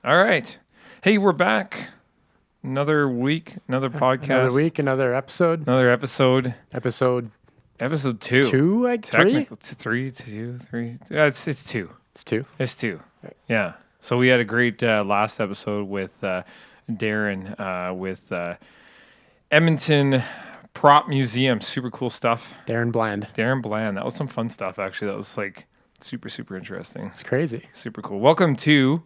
All right. Hey, we're back. Another week, another podcast. Another week, another episode. Another episode. Episode two. Two, like three? Three, two, three. Yeah, it's two. It's two. It's two. Yeah. So we had a great last episode with Darren with Edmonton Prop Museum. Super cool stuff. Darren Bland. That was some fun stuff, actually. That was like super, super interesting. It's crazy. Super cool. Welcome to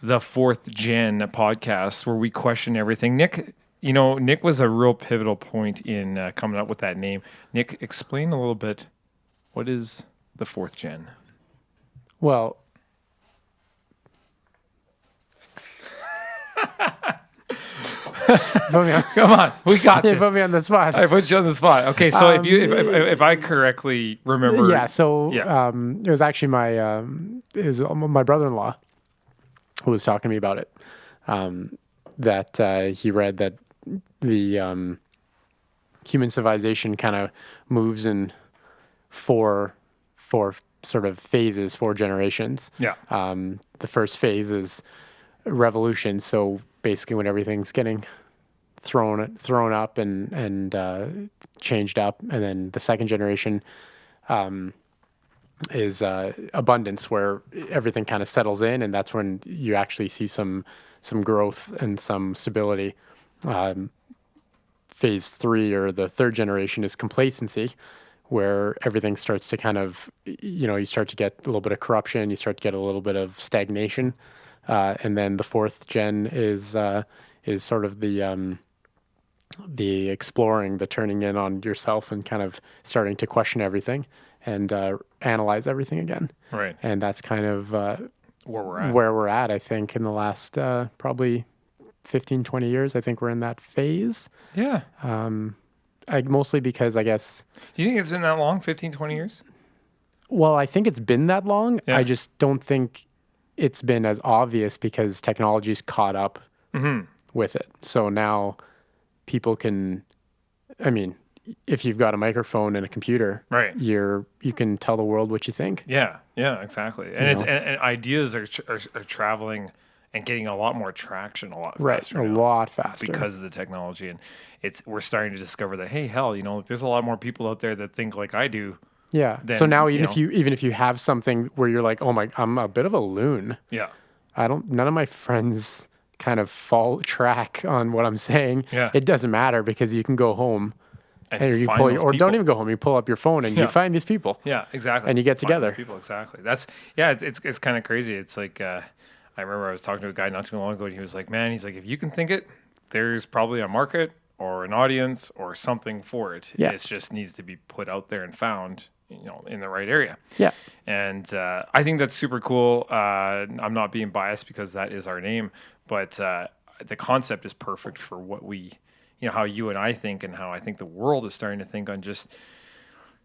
the 4thGen podcast, where we question everything. Nick was a real pivotal point in coming up with that name. Nick, explain a little bit, what is the 4thGen? Well, Come on, we got you this. put me on the spot. I put you on the spot. Okay, so if I correctly remember, it was actually my brother-in-law who was talking to me about it. That he read that the human civilization kind of moves in four sort of phases, 4 generations. Yeah. The first phase is revolution. So basically, when everything's getting thrown up and changed up, and then the second generation is abundance, where everything kind of settles in, and that's when you actually see some growth and some stability. Phase 3, or the third generation, is complacency, where everything starts to kind of, you start to get a little bit of corruption, you start to get a little bit of stagnation, and then the 4th gen is sort of the exploring, the turning in on yourself and kind of starting to question everything and analyze everything again. Right. And that's kind of where we're at, I think, in the last probably 15, 20 years. I think we're in that phase. Yeah. Mostly because, I guess... Do you think it's been that long, 15, 20 years? Well, I think it's been that long. Yeah. I just don't think it's been as obvious because technology's caught up with it. So now people can... I mean, if you've got a microphone and a computer, right, you can tell the world what you think. Yeah, exactly. And and ideas are traveling and getting a lot more traction a lot faster. Right, a lot faster because of the technology, and we're starting to discover that, hey, hell, there's a lot more people out there that think like I do. Yeah. So now even if you have something where you're like, oh my, I'm a bit of a loon. Yeah. None of my friends kind of fall track on what I'm saying. Yeah. It doesn't matter because you can go home. And you don't even go home. You pull up your phone and you find these people. Yeah, exactly. And you get together. People, exactly. It's kind of crazy. It's like I remember I was talking to a guy not too long ago, and he was like, "Man, if you can think it, there's probably a market or an audience or something for it. Yeah. It just needs to be put out there and found, in the right area." Yeah. And I think that's super cool. I'm not being biased because that is our name, but the concept is perfect for what we. How you and I think, and how I think the world is starting to think on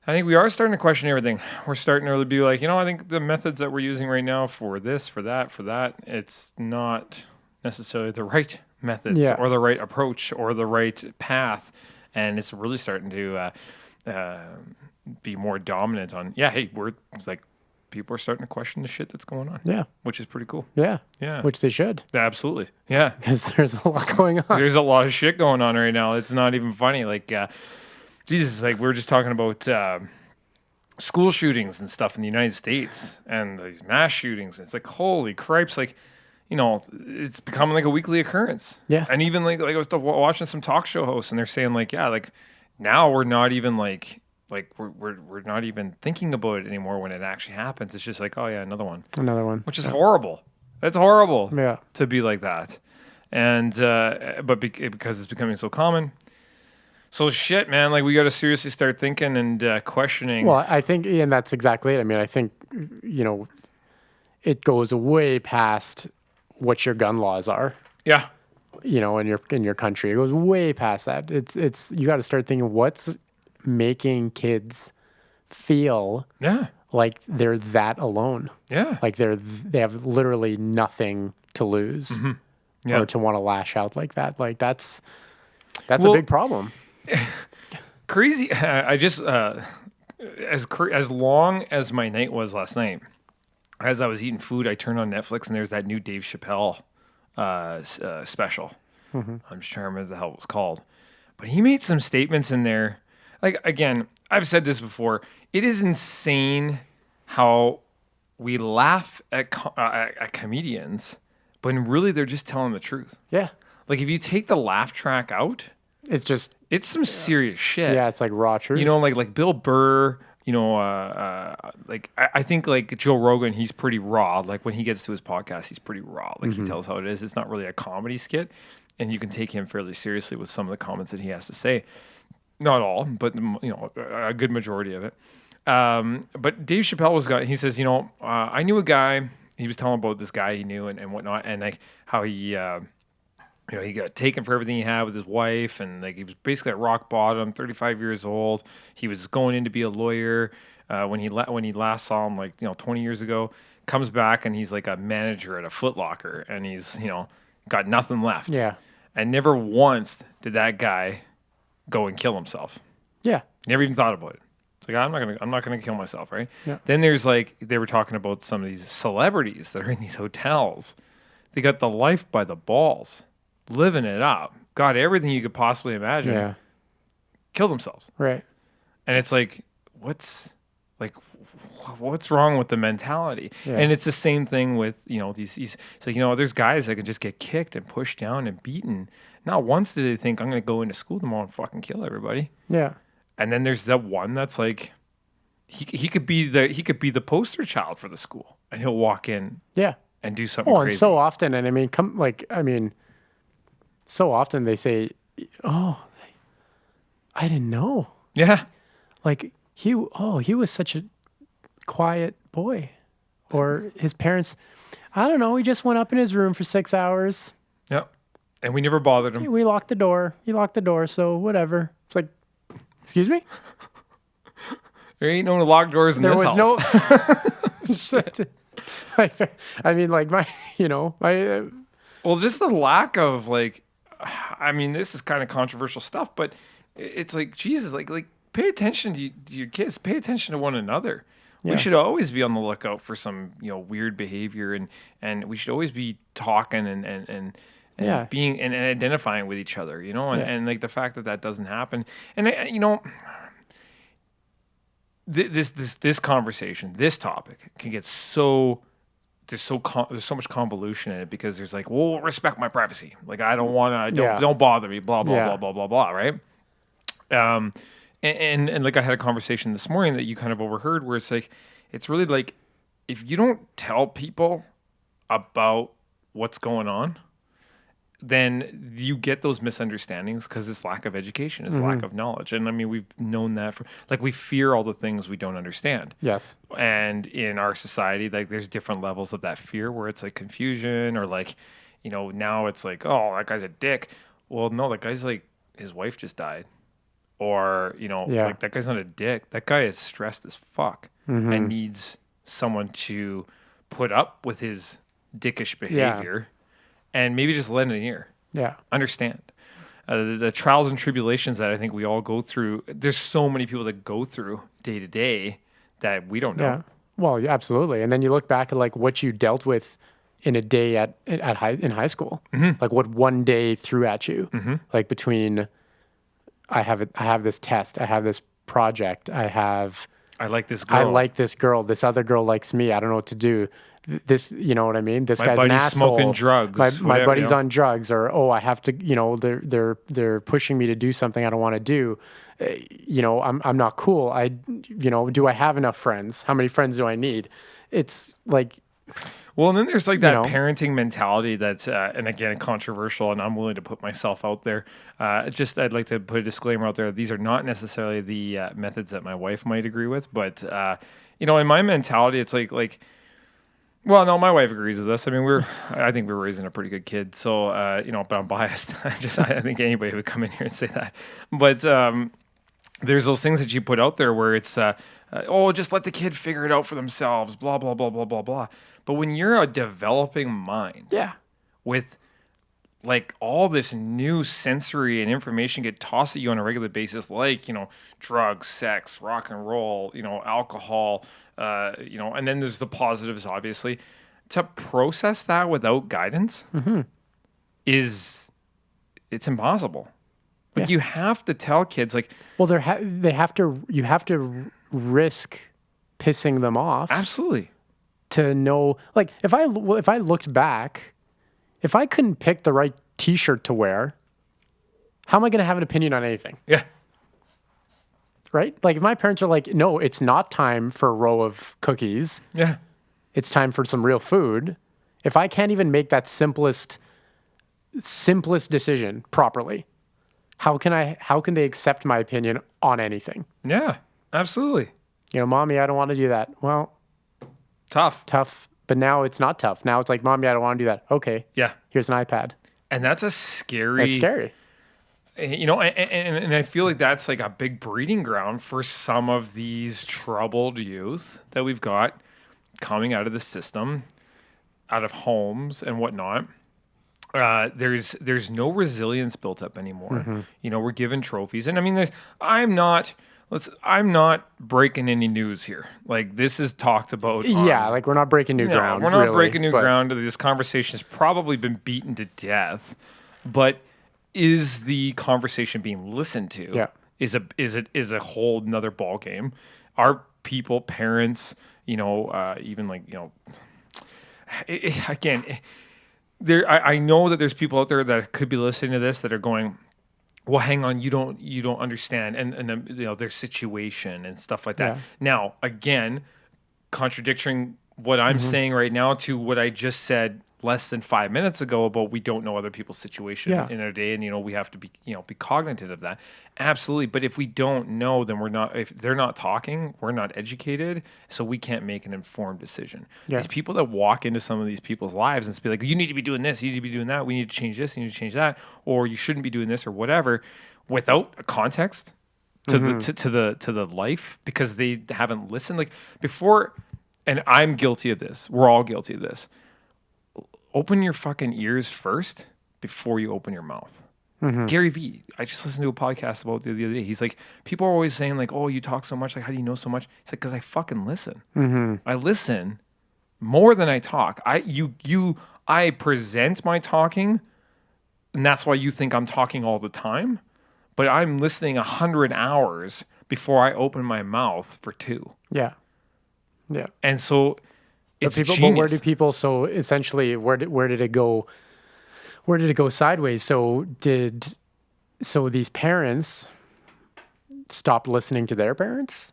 I think we are starting to question everything. We're starting to really be like, I think the methods that we're using right now for this, for that, it's not necessarily the right methods or the right approach or the right path. And it's really starting to be more dominant on, people are starting to question the shit that's going on. Yeah. Which is pretty cool. Yeah. Yeah. Which they should. Absolutely. Yeah. Because there's a lot going on. There's a lot of shit going on right now. It's not even funny. Like, Jesus, we were just talking about school shootings and stuff in the United States and these mass shootings. It's like, holy cripes. It's becoming like a weekly occurrence. Yeah. And even like I was watching some talk show hosts, and they're saying now we're not even we're not even thinking about it anymore when it actually happens. It's just like, oh yeah, another one, which is horrible. That's horrible. Yeah, to be like that, and but because it's becoming so common. So shit, man. We got to seriously start thinking and questioning. Well, I think, and that's exactly it. I mean, I think it goes way past what your gun laws are. Yeah. In your country, it goes way past that. It's you got to start thinking what's making kids feel like they're that alone. Yeah. Like they have literally nothing to lose or to want to lash out like that. Like that's a big problem. Crazy. I just as long as my night was last night, as I was eating food, I turned on Netflix and there's that new Dave Chappelle special. I'm just trying to remember the hell it was called. But he made some statements in there. Like, again, I've said this before. It is insane how we laugh at comedians, but really they're just telling the truth. Yeah. Like, if you take the laugh track out, It's just, it's some serious shit. yeah, it's like raw truth. You know, like Bill Burr, you know, like I think like Joe Rogan, he's pretty raw. Like when he gets to his podcast, he's pretty raw. Like he tells how it is. It's not really a comedy skit, and you can take him fairly seriously with some of the comments that he has to say. Not all, but you know, a good majority of it. But Dave Chappelle he says, you know, I knew a guy. He was telling about this guy he knew and whatnot, and like how he. You know, he got taken for everything he had with his wife, and like he was basically at rock bottom. 35 years old. He was going in to be a lawyer when he last saw him, like 20 years ago. Comes back and he's like a manager at a Foot Locker, and he's got nothing left. Yeah. And never once did that guy go and kill himself. Yeah. Never even thought about it. It's like I'm not gonna kill myself, right? Yeah. Then there's like they were talking about some of these celebrities that are in these hotels. They got the life by the balls. Living it up, got everything you could possibly imagine, Yeah. killed themselves. Right. And it's like, what's wrong with the mentality? Yeah. And it's the same thing with, these it's like, there's guys that can just get kicked and pushed down and beaten. Not once did they think I'm going to go into school tomorrow and fucking kill everybody. Yeah. And then there's that one that's like, he could be the poster child for the school, and he'll walk in Yeah. and do something Oh, crazy. and so often, and I mean, so often they say, "Oh, I didn't know." Yeah. Like he was such a quiet boy, or his parents, I don't know. He just went up in his room for 6 hours. Yep. And we never bothered him. We locked the door. He locked the door, so whatever. It's like, excuse me. There ain't no locked doors in There this was house. no. I mean, like my. Well, just the lack of like, I mean, this is kind of controversial stuff, but it's like Jesus, like pay attention to your kids, pay attention to one another. Yeah. We should always be on the lookout for some weird behavior, and we should always be talking and Yeah. being and identifying with each other, and like the fact that doesn't happen, and this conversation, this topic can get so. There's so much convolution in it because there's like, well, respect my privacy. Like I don't want to, don't bother me. Blah blah blah blah blah blah. Right. And like I had a conversation this morning that you kind of overheard where it's like, it's really like, if you don't tell people about what's going on, then you get those misunderstandings because it's lack of education, it's lack of knowledge. And I mean, we've known that we fear all the things we don't understand. Yes. And in our society, like there's different levels of that fear where it's like confusion or like, now it's like, oh, that guy's a dick. Well, no, that guy's like, his wife just died. Or, like that guy's not a dick. That guy is stressed as fuck and needs someone to put up with his dickish behavior and maybe just lend an ear. Yeah. Understand. The trials and tribulations that I think we all go through, there's so many people that go through day to day that we don't know. Yeah. Well, yeah, absolutely. And then you look back at like what you dealt with in a day in high school, like what one day threw at you, like between I have this test, I have this project, I like this girl. I like this girl. This other girl likes me. I don't know what to do. This, you know what I mean? This My guy's an buddy's asshole. smoking drugs. My buddy's on drugs, or I have to. They're pushing me to do something I don't want to do. I'm not cool. Do I have enough friends? How many friends do I need? It's like. Well, and then there's like that parenting mentality that's, and again, controversial, and I'm willing to put myself out there. I'd like to put a disclaimer out there. These are not necessarily the methods that my wife might agree with, but, in my mentality, it's like, well, no, my wife agrees with us. I mean, I think we're raising a pretty good kid. So, but I'm biased. I think anybody would come in here and say that. But there's those things that you put out there where it's, just let the kid figure it out for themselves, blah, blah, blah, blah, blah, blah. But when you're a developing mind with like all this new sensory and information get tossed at you on a regular basis, like, drugs, sex, rock and roll, alcohol, and then there's the positives, obviously. To process that without guidance it's impossible. Like you have to tell kids, like, well, you have to risk pissing them off. absolutely. To know, like, if I looked back, if I couldn't pick the right T-shirt to wear, how am I going to have an opinion on anything? Yeah. Right? Like, if my parents are like, no, it's not time for a row of cookies. Yeah. It's time for some real food. If I can't even make that simplest decision properly, how can they accept my opinion on anything? Yeah, absolutely. Mommy, I don't want to do that. Well, tough. But now it's not tough. Now it's like, Mommy, I don't want to do that. Okay. Yeah. Here's an iPad. And that's a scary. That's scary. And I feel like that's like a big breeding ground for some of these troubled youth that we've got coming out of the system, out of homes and whatnot. There's no resilience built up anymore. We're given trophies, and I mean, I'm not breaking any news here. Like, this is talked about. Like, we're not breaking new ground. We're not breaking new ground. This conversation has probably been beaten to death, but is the conversation being listened to? Yeah. Is a whole another ball game. Are people, parents, even like, again, I know that there's people out there that could be listening to this that are going, well, hang on, you don't understand, and their situation and stuff like that. Yeah. Now, again, contradicting what I'm saying right now to what I just said less than 5 minutes ago about we don't know other people's situation in our day, and we have to be be cognizant of that. Absolutely. But if we don't know, then if they're not talking, we're not educated, so we can't make an informed decision. These people that walk into some of these people's lives and be like, you need to be doing this, you need to be doing that, we need to change this, you need to change that, or you shouldn't be doing this or whatever, without a context to the life, because they haven't listened. Like, before, and I'm guilty of this, we're all guilty of this. Open your fucking ears first before you open your mouth. Gary Vee, I just listened to a podcast about the other day. He's like, people are always saying like, oh, you talk so much. Like, how do you know so much? He's like, because I fucking listen. I listen more than I talk. I present my talking, and that's why you think I'm talking all the time. But I'm listening 100 hours before I open my mouth for 2. Yeah. And so it's but where do people? So essentially, where did it go? Where did it go sideways? So these parents stop listening to their parents?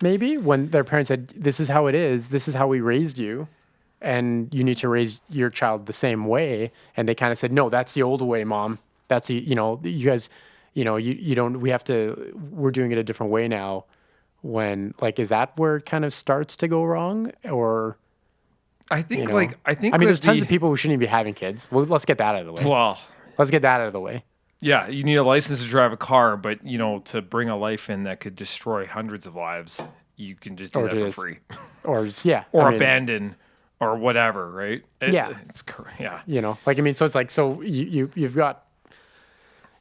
Maybe when their parents said, "This is how it is. This is how we raised you, and you need to raise your child the same way." And they kind of said, "No, that's the old way, Mom. That's you guys, you don't. We have to. We're doing it a different way now." When, like, is that where it kind of starts to go wrong? Or I think there's tons of people who shouldn't even be having kids. Well, let's get that out of the way. Well, let's get that out of the way. Yeah, you need a license to drive a car, but to bring a life in that could destroy hundreds of lives, you can just do that for free. Or abandon or whatever, right? It's so it's like, so you've got,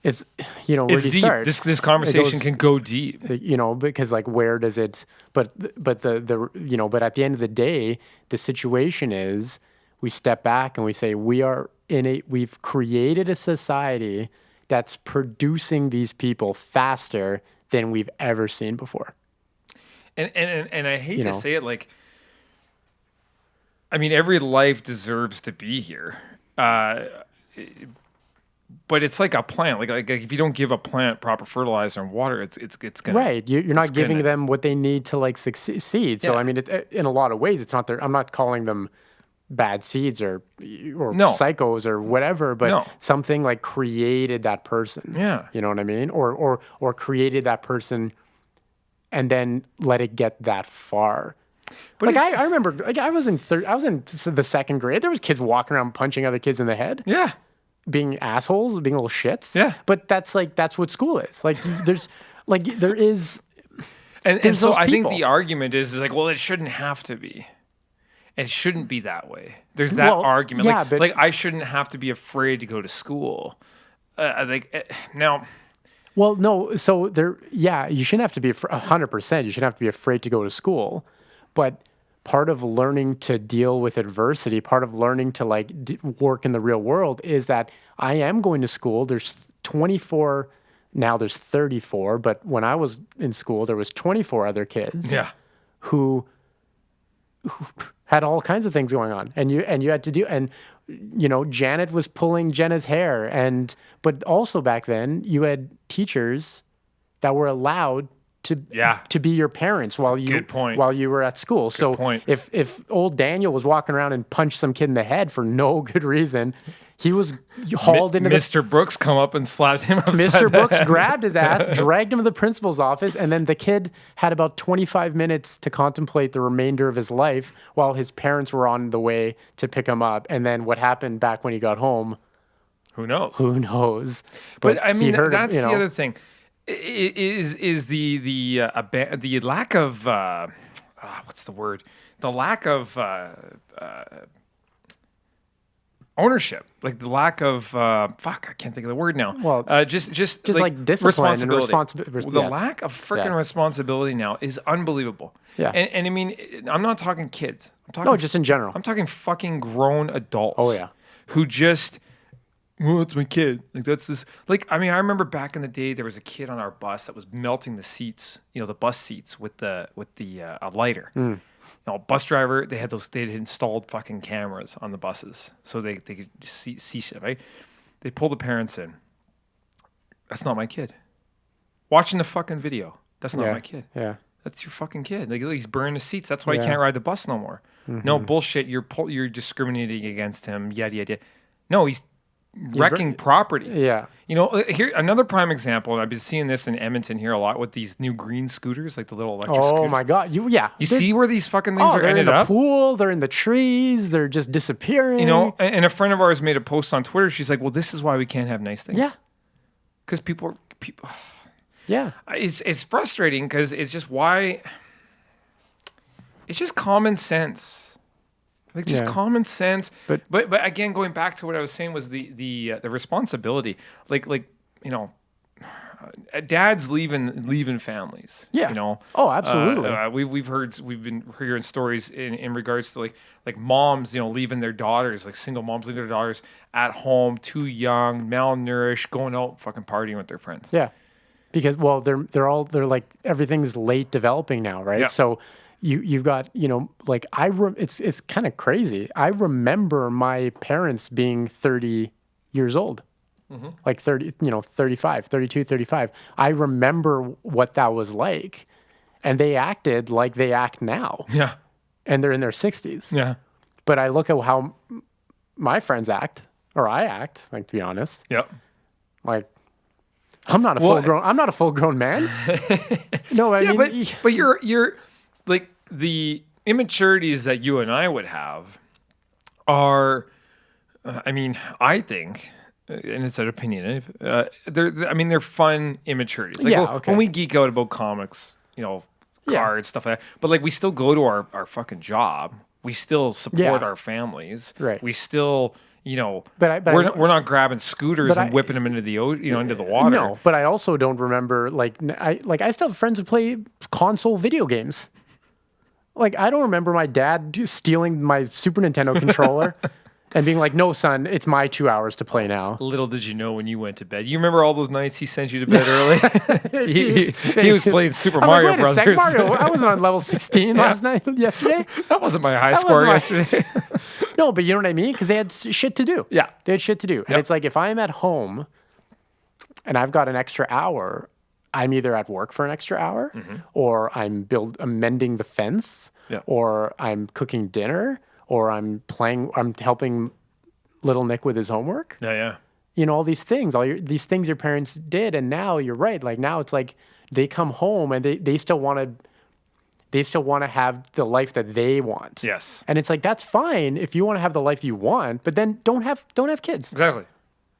it's where do you deep. start? This conversation can go deep. Because like, where does it? But but at the end of the day, the situation is we step back and we say we've created a society that's producing these people faster than we've ever seen before. And I hate to say it, like, I mean, every life deserves to be here. But it's like a plant. Like if you don't give a plant proper fertilizer and water, it's gonna right. You're not giving them what they need to like succeed. So I mean, in a lot of ways, it's not I'm not calling them bad seeds or psychos or whatever, but something like created that person. Yeah, you know what I mean, or created that person, and then let it get that far. But like I remember, like I was in the second grade. There was kids walking around punching other kids in the head. Yeah. Being assholes, being little shits. Yeah. But that's what school is. Like there is. And so I think the argument is like, well, it shouldn't have to be. And it shouldn't be that way. There's that argument. Yeah, but like I shouldn't have to be afraid to go to school. Now. Well, no. So you shouldn't have to be 100%. You shouldn't have to be afraid to go to school, but part of learning to deal with adversity, part of learning to work in the real world is that I am going to school. There's 24, now there's 34, but when I was in school, there was 24 other kids who had all kinds of things going on, and you had to do, and Janet was pulling Jenna's hair, but also back then you had teachers that were allowed to be your parents while you were at school. If old Daniel was walking around and punched some kid in the head for no good reason, he was hauled into Mr. Brooks come up and slapped him upside Mr. Brooks grabbed his ass, dragged him to the principal's office, and then the kid had about 25 minutes to contemplate the remainder of his life while his parents were on the way to pick him up. And then what happened back when he got home, who knows? Who knows? But I mean, that's the other thing. Is the lack of what's the word? The lack of ownership, like the lack of I can't think of the word now. Well, just like discipline and responsibility. The lack of freaking responsibility now is unbelievable. Yeah, and I mean, I'm not talking kids. I'm talking just in general. I'm talking fucking grown adults. Oh yeah, who just. Well, it's my kid. Like that's this. Like I mean, I remember back in the day, there was a kid on our bus that was melting the seats. The bus seats with the a lighter. Bus driver. They had installed fucking cameras on the buses, so they could see shit. Right? They pull the parents in. That's not my kid. Watching the fucking video. That's not my kid. Yeah. That's your fucking kid. Like he's burning the seats. That's why he can't ride the bus no more. No bullshit. You're discriminating against him. Yada yada. No, he's wrecking property. Yeah. Here another prime example, and I've been seeing this in Edmonton here a lot with these new green scooters, like the little electric scooters. Oh my god. You see where these fucking things are they're ended in the up? Pool, they're in the trees, they're just disappearing. And a friend of ours made a post on Twitter. She's like, "Well, this is why we can't have nice things." Yeah. Because people Yeah. It's frustrating because it's just it's just common sense. Like just common sense, but again, going back to what I was saying was the responsibility. Like dads leaving families. Yeah. Oh, absolutely. We've been hearing stories in regards to like moms, leaving their daughters, like single moms leaving their daughters at home, too young, malnourished, going out fucking partying with their friends. Yeah, because they're like everything's late developing now, right? Yeah. So. You've got, like it's kind of crazy. I remember my parents being 30 years old, like 30, 35, 32, 35. I remember what that was like, and they acted like they act now. Yeah. And they're in their 60s. Yeah. But I look at how my friends act, or I act, like, to be honest. Yep. Like, I'm not a full grown man. No, I mean, but you're like, the immaturities that you and I would have are, I think, and it's an opinion, they're fun immaturities. Like, when we geek out about comics, cards, stuff like that, but like we still go to our fucking job. We still support our families. Right. We still, we're not grabbing scooters and whipping them into the into the water. No, but I also don't remember I still have friends who play console video games. Like, I don't remember my dad stealing my Super Nintendo controller and being like, "No, son, it's my 2 hours to play now." Little did you know when you went to bed. You remember all those nights he sent you to bed early? he was playing Super Mario Brothers. Wait a second, Mario, I wasn't on level 16 yesterday. That wasn't my high score yesterday. No, but you know what I mean? Because they had shit to do. Yeah. They had shit to do. And it's like, if I'm at home and I've got an extra hour, I'm either at work for an extra hour, or I'm mending the fence, or I'm cooking dinner, or I'm helping little Nick with his homework. Yeah. All these things, these things your parents did, and now you're right. Like now it's like they come home and they still want to have the life that they want. Yes. And it's like, that's fine if you want to have the life you want, but then don't have kids. Exactly.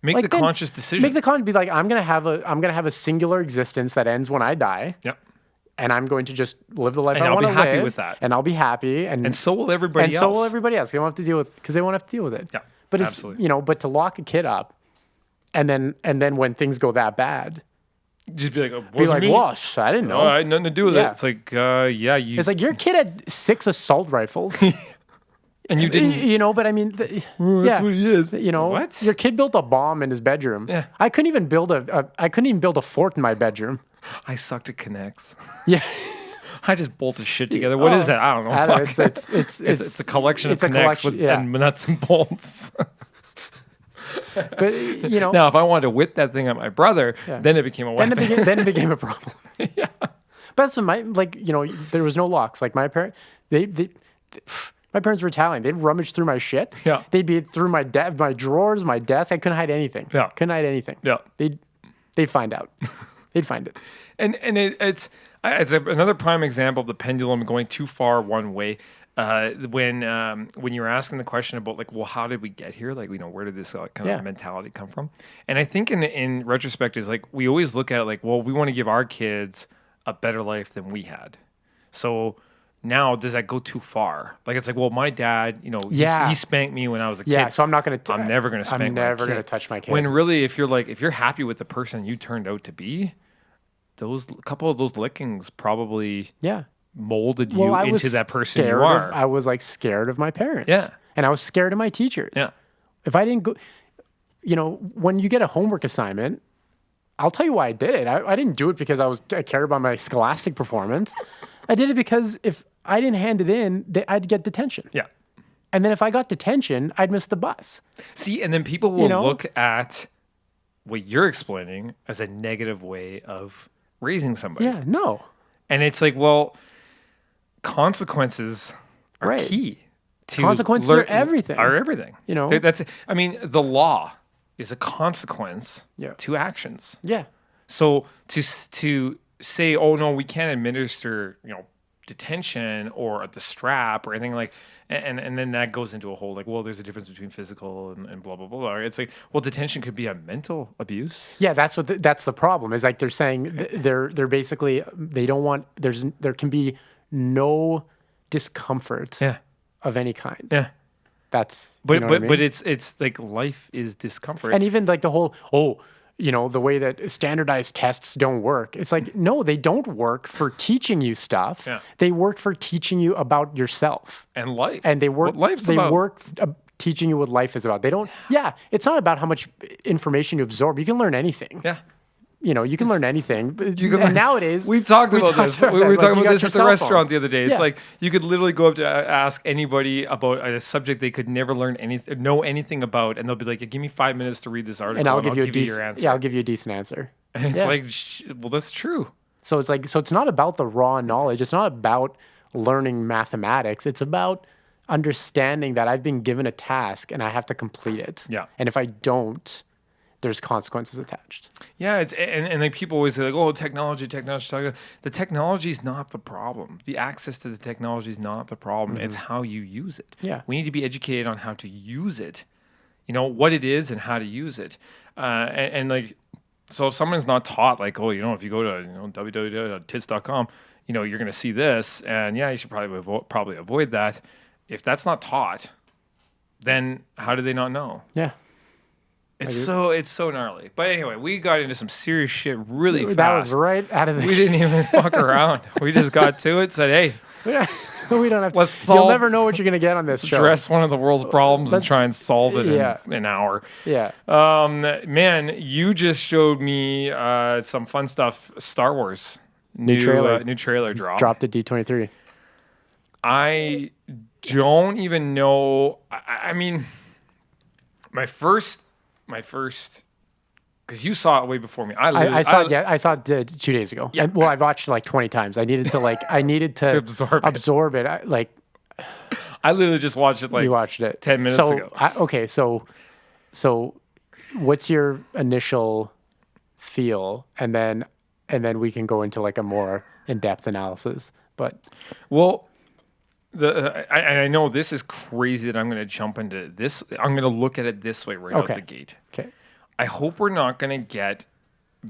Make the conscious decision. Be like, I'm gonna have a singular existence that ends when I die. Yep. and I'm going to just live the life And I I'll want be to happy live, with that. and I'll be happy, And so will everybody and else. so will everybody else. They won't have to deal with because they won't have to deal with it. Yeah, but it's absolutely. but to lock a kid up, and then when things go that bad, Just be like, oh, be wasn't like, me. "Whoa, I didn't know." I had nothing to do with Yeah. it. It's like, yeah, you. It's like your kid had 6 assault rifles. And you didn't. But I mean, That's what he is. What? Your kid built a bomb in his bedroom. Yeah. I couldn't even build a fort in my bedroom. I sucked at connects. Yeah. I just bolted shit together. What is that? I don't know. Fuck. It's a collection of it's a connects collection, with and nuts and bolts. But Now, if I wanted to whip that thing at my brother, then it became a weapon. then it became a problem. Yeah. But that's when there was no locks. Like my parents, my parents were Italian. They'd rummage through my shit. Yeah. They'd be through my drawers, my desk. I couldn't hide anything. Yeah. Couldn't hide anything. Yeah. They'd find out. They'd find it. And it's another prime example of the pendulum going too far one way. When you were asking the question about like, well, how did we get here? Like, where did this kind of mentality come from? And I think in retrospect is like we always look at it like, well, we want to give our kids a better life than we had. So now does that go too far? Like it's like, well, my dad, he spanked me when I was a kid. Yeah, so I'm not going to. I'm never going to spank my kid. I'm never going to touch my kid. When really, if you're happy with the person you turned out to be, couple of those lickings probably molded you into that person you are. I was like scared of my parents. Yeah. And I was scared of my teachers. Yeah. If I didn't go, when you get a homework assignment, I'll tell you why I did it. I didn't do it because I cared about my scholastic performance. I did it because if I didn't hand it in, I'd get detention. Yeah. And then if I got detention, I'd miss the bus. See, and then people will look at what you're explaining as a negative way of raising somebody. Yeah, no. And it's like, well, consequences are key. Consequences are everything. The law is a consequence to actions. Yeah. So to say, oh no, we can't administer, detention or the strap or anything like, and then that goes into a whole like, well, there's a difference between physical and blah blah blah. It's like, well, detention could be a mental abuse. Yeah, that's the problem. Is like they're saying they're basically they don't want there can be no discomfort of any kind. Yeah. That's but what I mean? But it's like life is discomfort. And even like the whole the way that standardized tests don't work. It's like, no, they don't work for teaching you stuff. Yeah. They work for teaching you about yourself. And life. And they work what life's about. work teaching you what life is about. They don't it's not about how much information you absorb. You can learn anything. Yeah. You can learn anything. And nowadays, we've talked about this. We were talking about this at the restaurant the other day. It's Yeah. like you could literally go up to ask anybody about a subject they could never know anything about, and they'll be like, "Give me 5 minutes to read this article, and I'll give you your answer." Yeah, I'll give you a decent answer. And it's like, well, that's true. So it's like, it's not about the raw knowledge. It's not about learning mathematics. It's about understanding that I've been given a task and I have to complete it. Yeah. And if I don't, there's consequences attached. Yeah, and like people always say like, oh, technology. The technology is not the problem. The access to the technology is not the problem. It's how you use it. Yeah. We need to be educated on how to use it. What it is and how to use it. And like, so if someone's not taught like, oh, if you go to www.tits.com, you're going to see this, and you should probably avoid that. If that's not taught, then how do they not know? Yeah. It's so gnarly. But anyway, we got into some serious shit really fast. That was right out of the... We didn't even fuck around. We just got to it, said, hey. We don't have to... You'll never know what you're going to get on this show. Address one of the world's problems and try and solve it in an hour. Yeah. Man, you just showed me some fun stuff. Star Wars. New trailer drop. Dropped at D23. I don't even know. I mean, my first, because you saw it way before me. I saw it 2 days ago. Yeah. I've watched it like 20 times. I needed to absorb it. I literally just watched it you watched it 10 minutes ago. So what's your initial feel? And then we can go into like a more in-depth analysis. But I know this is crazy that I'm going to jump into this. I'm going to look at it this way right out the gate. Okay. I hope we're not going to get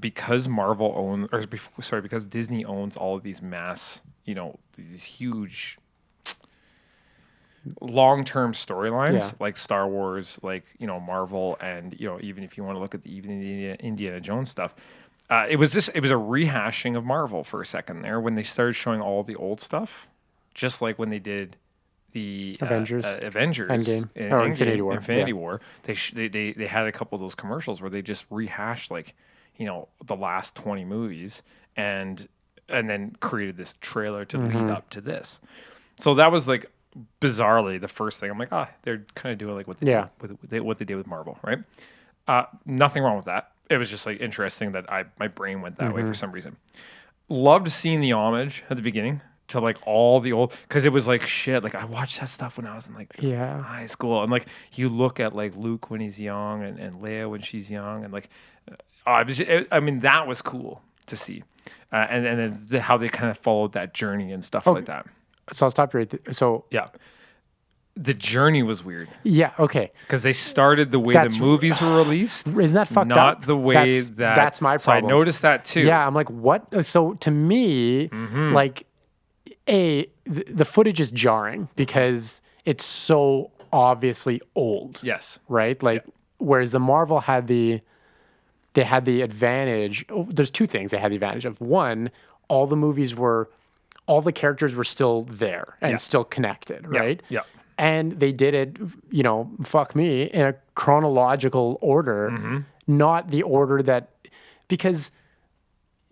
because Marvel owns, because Disney owns all of these these huge long-term storylines Yeah. like Star Wars, like, Marvel, and, even if you want to look at the Indiana Jones stuff, it was a rehashing of Marvel for a second there when they started showing all the old stuff, just like when they did the Avengers, Avengers, Infinity War. Infinity War. They had a couple of those commercials where they just rehashed like, the last 20 movies and then created this trailer to lead up to this. So that was like bizarrely the first thing. I'm like, they're kind of doing like what they did with Marvel, right? Nothing wrong with that. It was just like interesting that my brain went that way for some reason. Loved seeing the homage at the beginning to like all the old, because it was like shit. Like I watched that stuff when I was in like high school, and like you look at like Luke when he's young and Leia when she's young, and like that was cool to see, and then how they kind of followed that journey and stuff like that. So I'll stop you right there. So yeah. The journey was weird. Yeah, okay. Because they started the way the movies were released. Isn't that fucked up? Not the way that's my problem. So I noticed that too. Yeah, I'm like, what? So to me, like, the footage is jarring because it's so obviously old. Yes. Right? Like, whereas the Marvel had the advantage. There's two things they had the advantage of. One, all the characters were still there and still connected, right? Yeah. And they did it, fuck me, in a chronological order, not the order because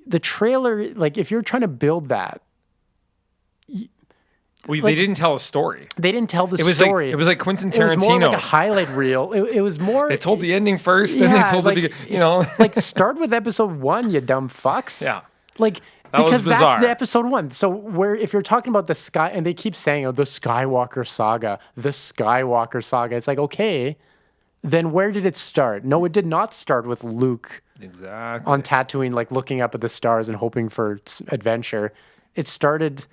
the trailer, like if you're trying to build that. They didn't tell a story. They didn't tell the story. It was like Quentin Tarantino. It was more like a highlight reel. It was more. They told the ending first, then they told the beginning, Like start with episode 1, you dumb fucks. Yeah. Like, because that's the episode 1. So where if you're talking about and they keep saying, the Skywalker saga, it's like, okay, then where did it start? No, it did not start with Luke on Tatooine, like looking up at the stars and hoping for adventure. It started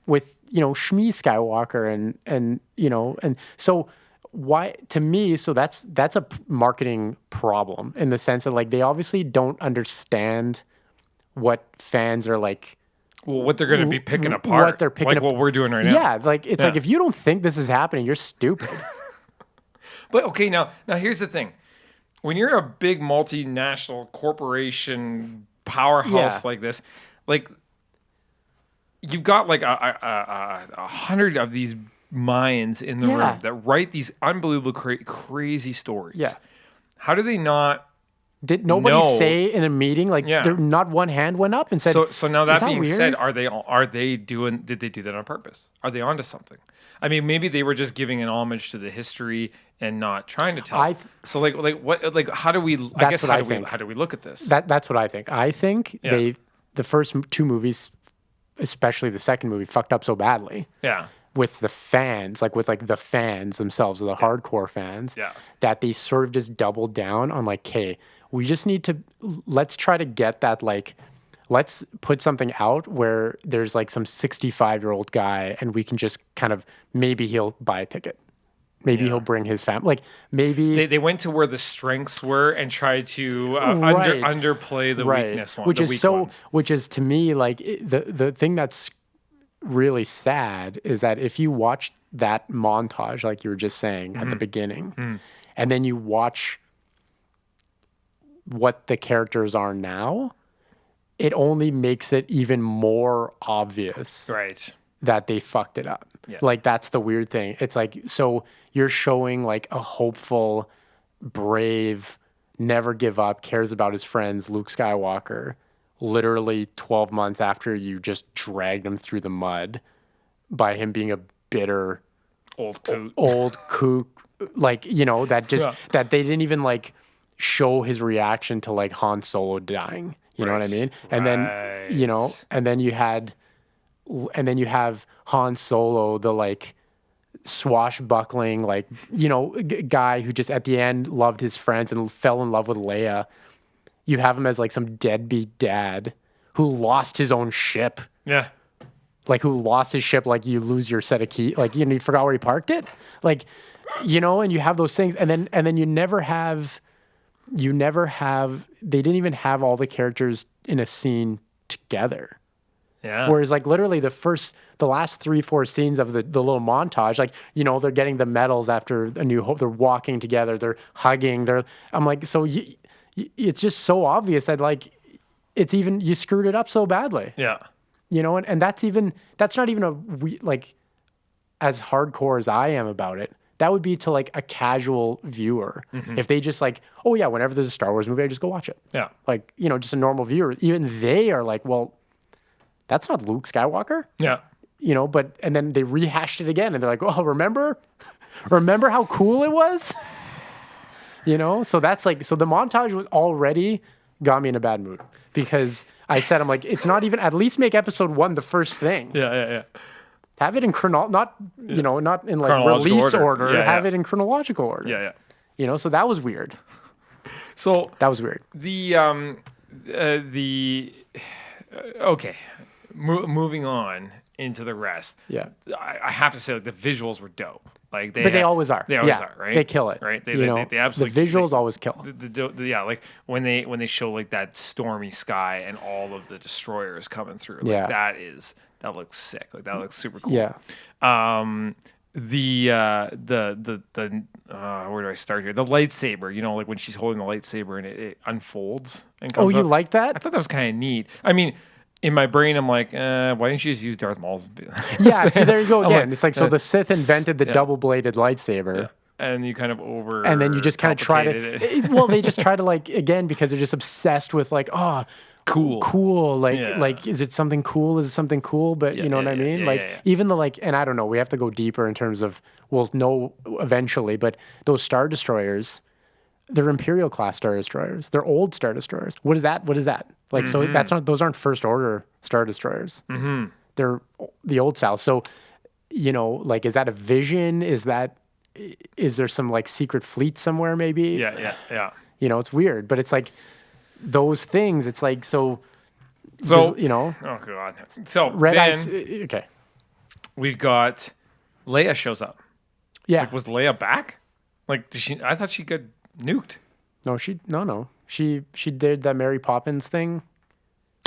with, Shmi Skywalker and so why, to me, so that's a marketing problem in the sense that like they obviously don't understand what fans are like. Well, what they're going to be picking apart. What they're picking what we're doing right now. Yeah, like it's like if you don't think this is happening, you're stupid. But okay, now here's the thing. When you're a big multinational corporation powerhouse like this, like you've got like a 100 of these minds in the room that write these unbelievable crazy stories. Yeah. How do they not? Did nobody say in a meeting there not one hand went up and said? So now that being said, did they do that on purpose? Are they onto something? I mean, maybe they were just giving an homage to the history and not trying to tell. So what how do we? How do we look at this? That's what I think. I think the first 2 movies, especially the second movie, fucked up so badly. Yeah. With the fans, the fans themselves, the hardcore fans, that they sort of just doubled down on hey, we just need to, let's try to get that, let's put something out where there's some 65-year-old guy and we can just kind of, maybe he'll buy a ticket. Maybe he'll bring his family. Maybe they went to where the strengths were and tried to underplay the weakness one, which is to me the thing that's really sad is that if you watch that montage, like you were just saying at the beginning, and then you watch what the characters are now, it only makes it even more obvious that they fucked it up. Yeah. That's the weird thing. It's so you're showing a hopeful, brave, never give up, cares about his friends, Luke Skywalker, literally 12 months after you just dragged him through the mud by him being a bitter old kook, that they didn't even show his reaction to Han Solo dying. You know what I mean? And then, and then you have Han Solo, the swashbuckling, guy who just at the end loved his friends and fell in love with Leia. You have him as some deadbeat dad who lost his own ship. Yeah. Who lost his ship, you lose your set of keys, you forgot where he parked it. And you have those things. And then you never have you never have. They didn't even have all the characters in a scene together. Yeah. Whereas like literally the last 3-4 scenes of the little montage, like, you know, they're getting the medals after A New Hope. They're walking together. They're hugging. I'm like, so it's just so obvious that like, it's even, you screwed it up so badly. Yeah. You know, and that's not even like, as hardcore as I am about it, that would be to like a casual viewer. If they just like, oh yeah, whenever there's a Star Wars movie, I just go watch it. Yeah. Like, you know, just a normal viewer, even they are like, well, that's not Luke Skywalker. Yeah. You know, and then they rehashed it again and they're like, oh, remember how cool it was? You know, so that's like, so the montage was already got me in a bad mood because I said, I'm like, it's not even, at least make episode 1 the first thing. Yeah. Have it in not in like Chronological release order. Yeah, have it in chronological order. Yeah. You know, so that was weird. So That was weird. Okay, moving on into the rest. Yeah. I have to say, like, the visuals were dope. Like But they always are. They always are, right? They kill it. Right? They absolutely. the visuals always kill. Yeah, like when they show like that stormy sky and all of the destroyers coming through. Like, that looks sick. Like, that looks super cool. Yeah. Where do I start here? The lightsaber, you know, like when she's holding the lightsaber and it unfolds and Oh, comes you up. like that? I thought that was kind of neat. I mean, in my brain, I'm like, why didn't you just use Darth Maul's? Yeah, see, there you go I'm again. like, It's like, so the Sith invented the double-bladed lightsaber. and you kind of And then you just kind of try complicated to, well, they just try to like, again, because they're just obsessed with like, oh, cool. Like, is it something cool? Is it something cool? But you know what I mean? Even the like, and I don't know, we have to go deeper in terms of, we'll know eventually, but those Star Destroyers, they're Imperial class Star Destroyers. They're old Star Destroyers. What is that? Like, so those aren't First Order Star Destroyers. They're the old South. So, you know, like, is that a vision? Is there some like secret fleet somewhere maybe? Yeah. You know, it's weird, but it's like those things. It's like, so you know. Oh God. So Red then Eyes. Okay. we've got Leia shows up. Yeah. Like, was Leia back? Like, I thought she got nuked. No, she did that Mary Poppins thing.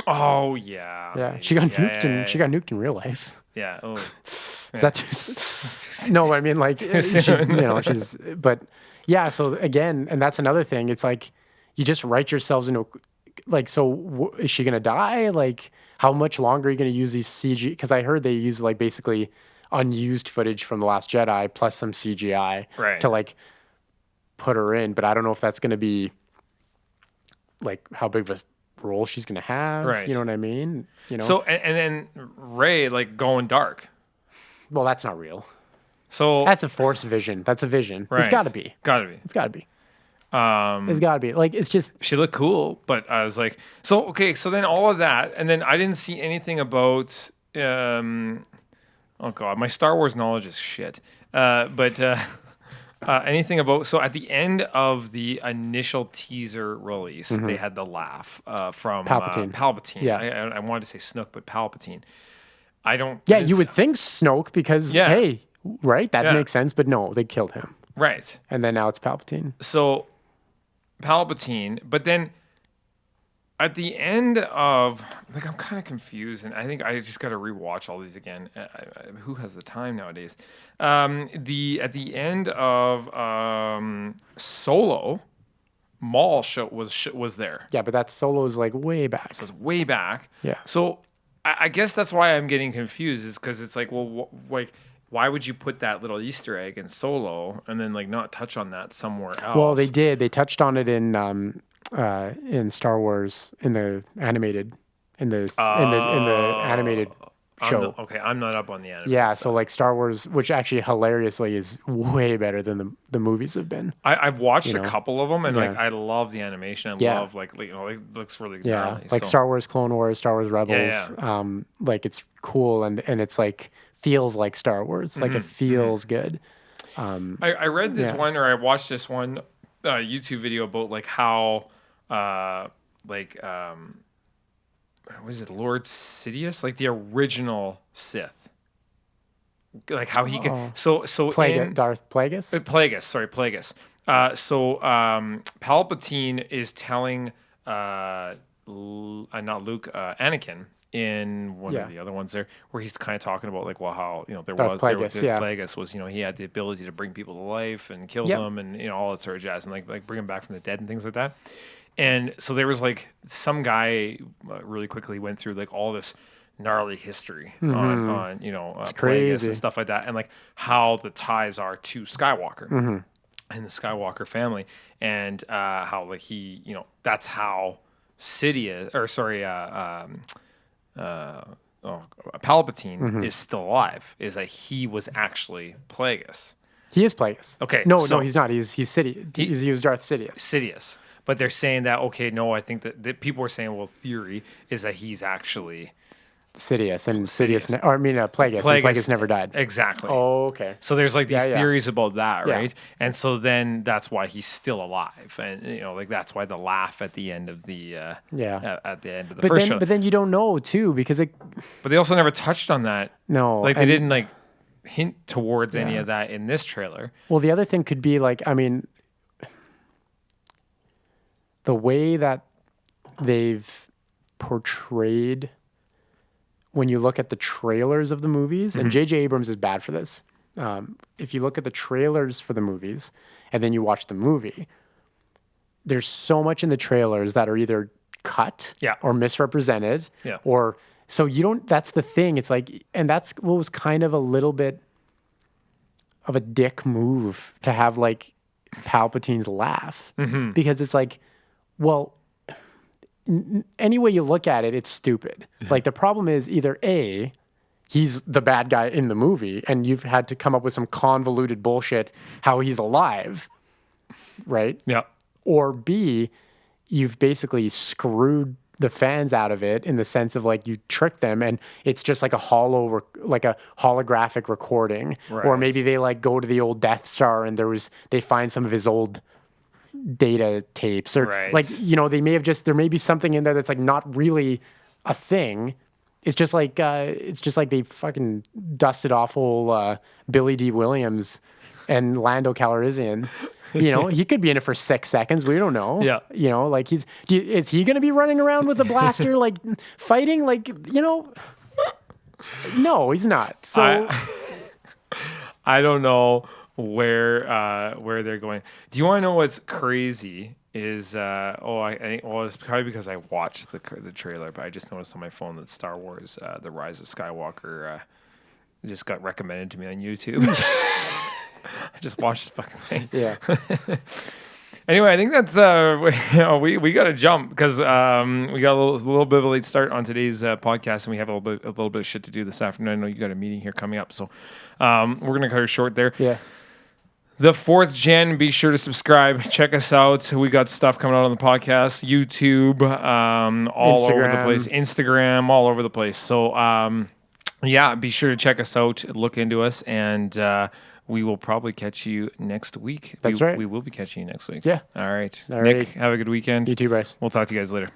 Oh yeah. Yeah. She got nuked she got nuked in real life. Yeah. Oh. Is that too? No, I mean, like, but yeah. So again, and that's another thing. It's like you just write yourselves into, like, so is she gonna die? Like, how much longer are you gonna use these CG? Because I heard they use like basically unused footage from The Last Jedi plus some CGI to like put her in. But I don't know if that's gonna be like how big of a role she's gonna have. Right. You know what I mean? You know. So and then Rey like going dark. Well, that's not real. So That's a Force vision. That's a vision. right. It's got to be. Gotta be. It's got to be. It's got to be. Like, it's just. She looked cool, but I was like, so okay. So then all of that, and then I didn't see anything about. Oh God, my Star Wars knowledge is shit. But anything about, so at the end of the initial teaser release, they had the laugh from Palpatine. Yeah. I wanted to say Snook, but Palpatine. I don't. Yeah, you would think Snoke because, hey, right? That Yeah. makes sense. But no, they killed him. Right. And then now it's Palpatine. So Palpatine, but then at the end of, like, I'm kind of confused, and I think I just got to rewatch all these again. Who has the time nowadays? At the end of Solo, Maul was there. Yeah, but that Solo's like way back. So it's way back. Yeah. So I guess that's why I'm getting confused, is because it's like, well, like, why would you put that little Easter egg in Solo and then like not touch on that somewhere else? Well, they did. They touched on it in Star Wars in the animated animated show. I'm not up on the animated Yeah, stuff. so like Star Wars, which actually hilariously is way better than the movies have been. I've watched know? a couple of them, and Yeah. like I love the animation. I love like you know, it looks really gnarly. Like So- Star Wars Clone Wars, Star Wars Rebels. Yeah. Like it's cool and it's like feels like Star Wars. Like it feels good. I read this one, or I watched this one YouTube video about like how what is it, Lord Sidious, like the original Sith, like how he can. So Darth Plagueis. Plagueis. Palpatine is telling not Luke, Anakin in one of the other ones there, where he's kind of talking about like, well, how Darth Plagueis, Plagueis was, he had the ability to bring people to life and kill them, and all that sort of jazz, and like bring them back from the dead and things like that. And so there was like some guy really quickly went through like all this gnarly history on Plagueis and stuff like that, and like how the ties are to Skywalker and the Skywalker family, and how like he, that's how Sidious, or sorry, Palpatine is still alive. Is that he was actually Plagueis. He is Plagueis. Okay, no, he's not. He's Sidious. He was Darth Sidious. Sidious. But they're saying that, okay, no, I think that people are saying, well, theory is that he's actually Sidious, and Plagueis. Plagueis never died. Exactly. Oh, okay. So there's like these theories about that, right? And so then that's why he's still alive, and like that's why the laugh at the end of the at the end of the first show. But then you don't know too, because But they also never touched on that. No, like they didn't like hint towards any of that in this trailer. Well, the other thing could be like, I mean, the way that they've portrayed, when you look at the trailers of the movies, and J.J. Abrams is bad for this. If you look at the trailers for the movies and then you watch the movie, there's so much in the trailers that are either cut or misrepresented, or so you don't. That's the thing. It's like, and that's what was kind of a little bit of a dick move to have like Palpatine's laugh, because it's like, well, any way you look at it, it's stupid. Like the problem is either A, he's the bad guy in the movie, and you've had to come up with some convoluted bullshit how he's alive, right? Yeah. Or B, you've basically screwed the fans out of it in the sense of like you tricked them, and it's just like a holographic recording, or maybe they like go to the old Death Star and they find some of his old data tapes, or like they may have there may be something in there that's like not really a thing. It's just like they fucking dusted off old Billy D. Williams and Lando Calrissian. He could be in it for 6 seconds. We don't know. Yeah. Like is he going to be running around with a blaster like fighting like No, he's not. So I don't know where they're going. Do you want to know what's crazy? Is I think it's probably because I watched the trailer, but I just noticed on my phone that Star Wars: The Rise of Skywalker just got recommended to me on YouTube. I just watched the fucking thing. Yeah. Anyway, I think that's we got to jump because we got a little bit of a late start on today's podcast, and we have a little bit of shit to do this afternoon. I know you got a meeting here coming up, so we're gonna cut it short there. Yeah. The 4thGen, be sure to subscribe. Check us out. We got stuff coming out on the podcast, YouTube, all over the place, Instagram, all over the place. So, be sure to check us out, look into us, and we will probably catch you next week. That's right. We will be catching you next week. Yeah. All right. All Nick, right. have a good weekend. You too, Bryce. We'll talk to you guys later.